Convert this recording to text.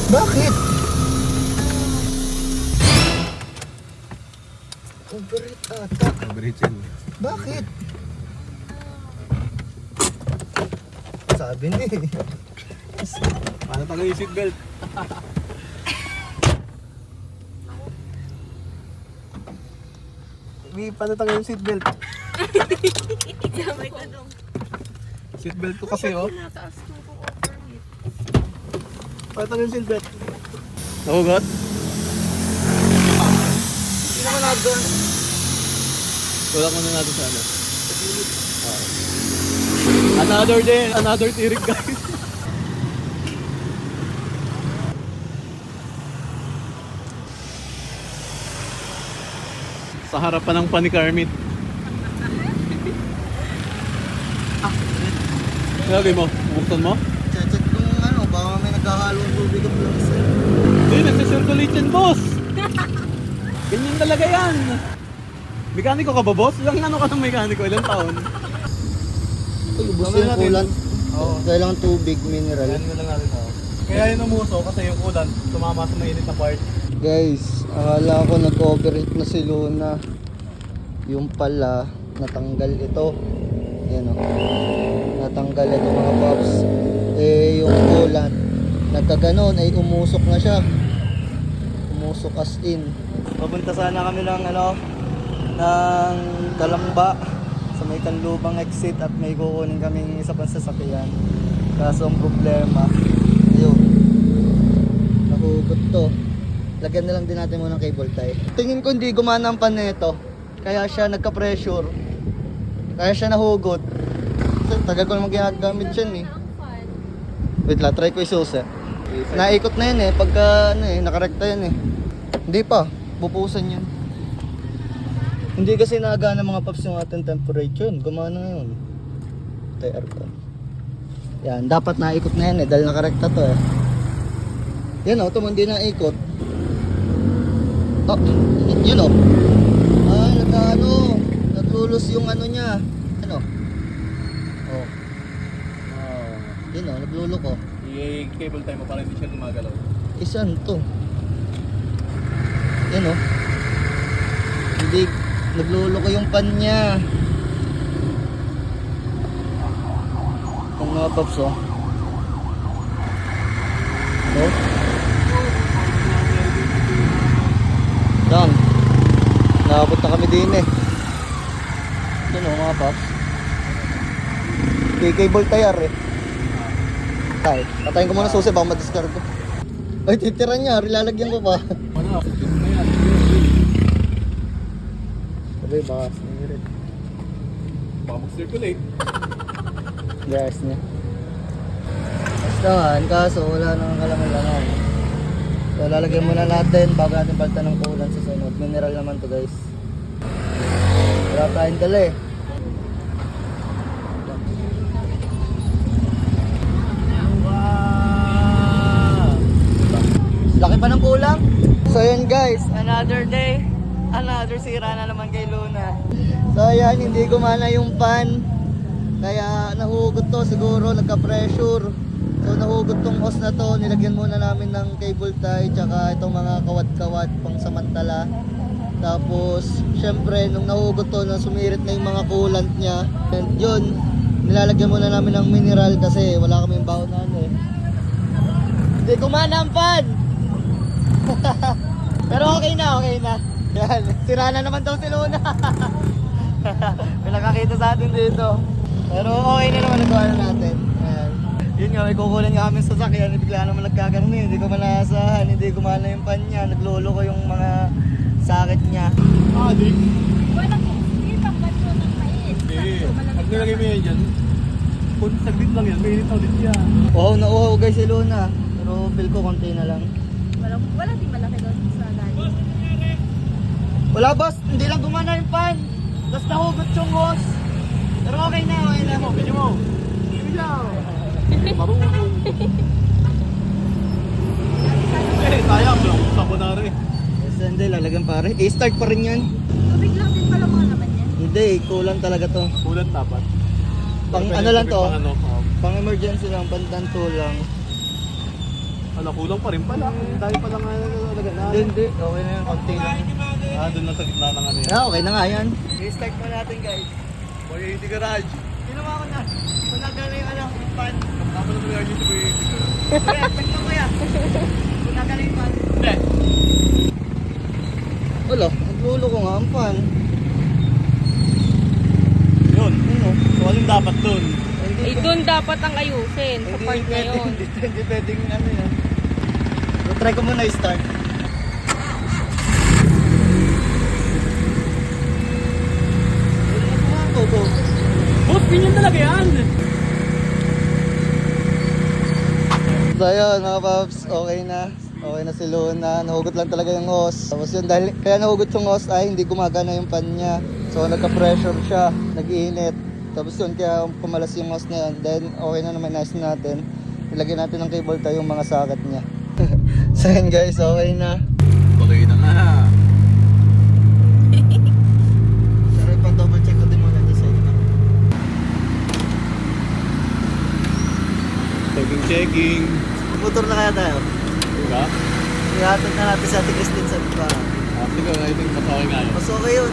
Bakit? Overheat ata. Overheat yan. Bakit? Sabi niya eh. Paano tagal yung seatbelt? Paano tagal yung seatbelt? Gamay ko dong. Seatbelt ko kasi oh. Nataas ko kung overheat. Paano tagal yung seatbelt? Nahugot? Hindi naman nagdoon. Tulak muna natin sa ano. Another tirig guys. Sa harapan ng pani Kermit. Lagay mo, buksan mo? Check kung ano, baka may nagkahalong tubig ang plus. Hindi, nagsisirculate yan boss. Ganyan talaga yan. Mekaniko ka ba boss? Ilang ano ka ng mekaniko? Ilang taon? Uy, ubos Tama yung natin. kulan. Oo. Kailangan tubig, mineral. Ayan mo lang natin ako. Kaya yun umuso kasi yung ulan tumama sa mainit na part. Guys, akala ko nag-overheat na si Luna. Yung pala, natanggal ito. Yan o. Natanggal ito mga pops. Eh, yung kulan, nagkaganon, ay umusok na siya. Umusok as in. Papunta sana kami ng ano, ng Kalamba sa may Kanlubang exit at may kukunin kaming isa pang sasakyan. Kaso ang problema, ayun, nahugot to. Lagyan na lang din natin muna ng cable tie. Tingin ko hindi gumana ang pan nito. Kaya siya nagka-pressure. Kaya siya nahugot. So, tagal ko naman ginagamit yan eh. Wait lang, try ko isusa. Naikot na yun eh. Pagka ano eh, nakarekta yan eh. Hindi pa, pupusan yan. Hindi kasi nagana mga paps yung ating temperature. Gumana na yun. Ito yung aircon. Yan, dapat naikot na yan eh. Dahil nakarekta to eh. Yan o, hindi naikot. Oh, yun o. Ay, naglulos yung ano niya. Ano? Oh. Yun o, nagluloko. I-cable time mo para hindi siya gumagalaw. Isan to? Yan o. Hindi, nagluloko yung pan niya. Ang mga paps o. Oh. Yan. Nakabot na kami din eh. Yan o mga paps. Cable tire eh. Tay, patayin ko muna susi baka ma-discard ko. Ay, titira niya. Lalagyan ko pa. Ano na, pagkita na yan. Sabi, baka sinirit. Baka mag-circulate. Gas niya. Bastahan, kaso wala nang kalaman-laman. So, lalagyan muna natin bago natin balta ng kulan sa sunod. Mineral naman to guys. Wala tayong dala eh. Laki pa ng kulang. So yun guys, another day. Another sira na naman kay Luna. So yan, hindi gumana yung pan. Kaya nahugot to siguro, nagka-pressure. So nahugot tong hose na to. Nilagyan muna namin ng cable tie. Tsaka itong mga kawad-kawad pang samantala. Tapos syempre nung nahugot to, nang sumirit na yung mga coolant niya. And yun, nilalagyan muna namin ng mineral kasi wala kaming baon na ano eh. Hindi gumana ang pan. Pero okay na, okay na. Yan, sira na naman daw si Luna. May nakakita sa atin dito. Pero okay na naman nagawa natin. Ayan. Yun nga, may kukulan nga kami sa sasakyan. Bigla naman nagkaganon eh. Hindi ko malasahan, hindi gumana yung pan niya. Naglolo ko yung mga sakit niya. Adik? Wala ko. Hindi pang bato ng mais. Hindi. Pag nilagay mo yan dyan, kung saglit lang yan, mainit na ulit yan. Uhaw na uhaw guys si Luna. Pero feel ko konti na lang. Wala din malaki doon sa galing. Wala boss, hindi lang gumana yung pan. Tapos nahugot yung hose. Pero okay na, okay na. Pwede mo. Pwede mo. Marunong. Eh, sayang lang. Sabonare. Yes, hindi, lalagyan pare. I-start pa rin yan. Tubig lang din pala mga naman yan. Hindi, kulang talaga to. Kulang tapat. Pang ano lang to? Pang ano, Pang emergency lang, pantanto lang. Ano, kulang pa rin pala. Dahil pala nga nalalaga na. Hindi. Okay na yan. Konti lang. Ah, doon lang sa gitna ng ano yan. Yeah, okay na nga yan. I-start mo natin guys. 180 garage. Ginawa ko na. Panagal na yung ano, yung pan. Kapag na pala dito 180 garage. Kuya, check mo kuya. Panagal na yung pan. Hindi. Wala. Naglulo ko nga ang pan. Yun. So, anong dapat doon? Eh, doon dapat ang ayusin sa part na yun. Hindi pwedeng ano yan. So, try ko muna i-start. Go. Boss, ganyan talaga yan. So yun mga paps, okay na. Okay na si Luna. Nahugot lang talaga yung hose. Tapos yun, dahil kaya nahugot yung hose ay hindi gumagana yung pan niya. So nagka-pressure siya, nag-iinit. Tapos yun, kaya pumalas yung hose na yun. Then okay na naman, nice natin. Ilagyan natin ng cable tie yung mga socket niya. So yun guys, okay na. Okay na nga. Pero ipang-double check ko din muna sa inyo. Checking. Motor na kaya tayo. Diba? Ihatod na natin sa Ate Christine sa iba. Ah, sige, I think mas okay nga yun. Mas okay yun.